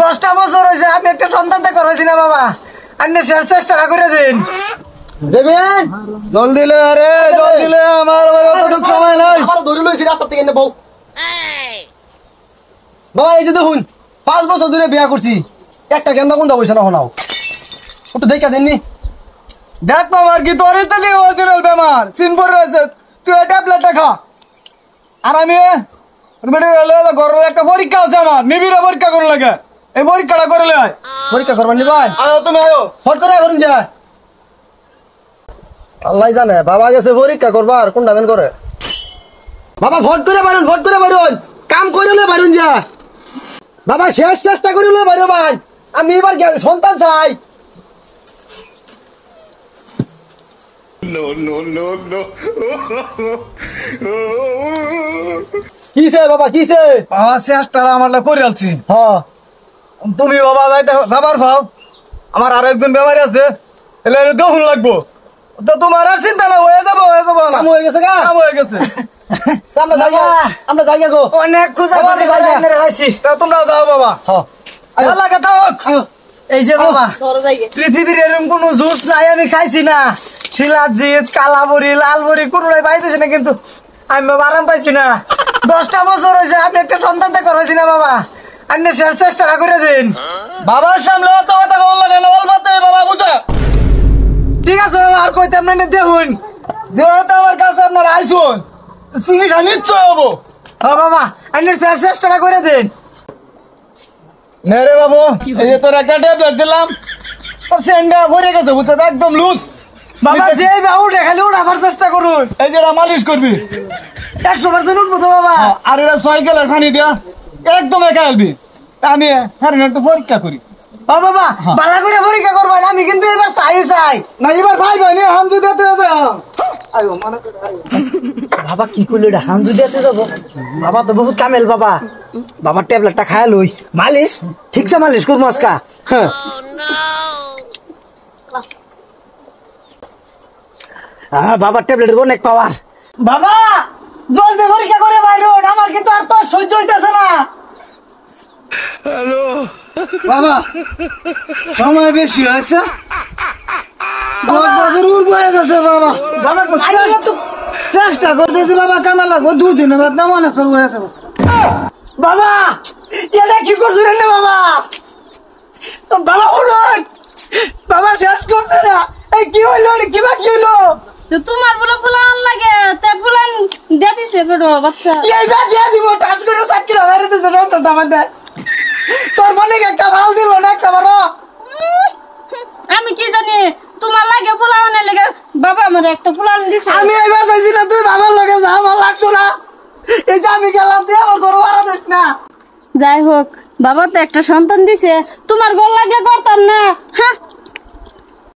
10টা বছর হয়েছে আপনি একটা সন্তান দেখতে হয়েছি না বাবা, আপনি শেষ চেষ্টা করে দিন দেবেন। জল দিলে আরে জল দিলে আমার অতটুকু সময় নাই। আমার ধরে লইছি রাস্তা থেকে এনে বউ। বাবা এই যে দেখুন 5 বছর ধরে বিয়া করছি, একটা গেন্দা গুন্দা পয়সা না হনাও একটু দেখা দেননি। দেখ আমার কি তোর ইতালি অরিজিনাল বেমার চিনপুর রয়েছে, তুই এই ট্যাবলেটটা খা। আর আমি ঘরের একটা পরীক্ষা আছে আমার, নিবিড়ে পরীক্ষা করে লাগে, এই পরীক্ষাটা করলে পরীক্ষা করবার নিবাই আয়ো তুমি আয়ো ফট করে করুন যা। আল্লাহ জানে বাবা গেছে পরীক্ষা করবার কোনটা বেন করে। বাবা ভোট করে বারুন, ভোট করে বারুন, কাম করিলে বারুন যা। বাবা শেষ চেষ্টা করিলে বারো ভাই, আমি এবার সন্তান চাই। কিসে বাবা কিসে? বাবা চেষ্টাটা আমার করে আলছি। হ্যাঁ তুমি বাবা যাইতে যাবার ভাও, আমার আর একজন বেমারি আছে, এলে দেখুন লাগবো তো তোমার আর চিন্তা না, হয়ে যাবো কাম হয়ে গেছে গা, কাম হয়ে গেছে। আমরা যাই গো, অনেক খুশি তা তোমরা যাও বাবা। এই যে বাবা পৃথিবীর এরকম কোন জুস নাই আমি খাইছি না, শিলাজিৎ কালাবড়ি লালবড়ি কোনটাই পাইতেছি না, কিন্তু আমি বাবা আরাম পাইছি না। 10টা বছর হয়েছে আপনি একটা সন্তান দেখতে হয়েছি না বাবা, আপনি শেষ চেষ্টা করে দিন। বাবার সামনে অত কথা বললো কেন? বলবাতে বাবা বুঝা ঠিক আছে বাবা, আর কইতে আপনি দেখুন যেহেতু আমার কাছে আপনার আইসুন চিকিৎসা নিশ্চয় হবো। ও বাবা আপনি শেষ চেষ্টা করে দিন। নে রে বাবু, এই যে তোর একটা ট্যাবলেট দিলাম, তোর সেন্ডা ভরে গেছে বুঝছো, একদম লুজ। বাবা যে উঠে খালি উঠাবার চেষ্টা করুন, এই যে এটা মালিশ করবি 100% উঠবো তো বাবা। আর এটা সাইকেলের খানি দিয়া একদম একা আলবি। আমি হ্যাঁ একটু পরীক্ষা করি। ও বাবা ভালো করে পরীক্ষা করবেন, আমি কিন্তু এবার চাই না এবার ভাই ভাই হাম যদি বাবা কি করলো এটা, হামজু দিতে যাবো? বাবা তো বহুত কামেল বাবা, বাবার ট্যাবলেটটা খায় লই, মালিশ ঠিকছে মালিশ করবো আজকা। হ্যাঁ বাবার ট্যাবলেটের অনেক পাওয়ার। বাবা জলদি পরীক্ষা করে বাইর হন, আমার কিন্তু আর তো সহ্য হইতেছে না। বাবা সময় বেশি হয়েছে, 10 বছর উর্ব হয়ে গেছে বাবা। বাবা চেষ্টা করতেছি বাবা, কামা লাগবো 2 দিনের বাদ না মনে করবো হয়েছে। বাবা এটা কি করছিলেন না বাবা? বাবা উঠুন, বাবা শেষ করছে না। এই কি হইলো, কিবা কি হইলো? তোমার বলে ফুলান লাগে, তে ফুলান দিয়ে দিছে বেড়ো বাচ্চা। এই বা দিয়ে দিব, টাস করে 7 কিলো মেরে দিছে ডক্টরটা আমাদের। তোর মনে একটা ভাল দিল না একটা বড়। আমি কি জানি তোমার লাগে ফুলানের লেগে বাবা আমার একটা ফুলান দিছে। আমি এইবার চাইছি না তুই বাবার লগে যা, আমার লাগতো না। এই যে আমি গেলাম তুই আমার ঘর ভাড়া দিস না। যাই হোক বাবা তো একটা সন্তান দিছে, তোমার গোল লাগে করতাম না। হ্যাঁ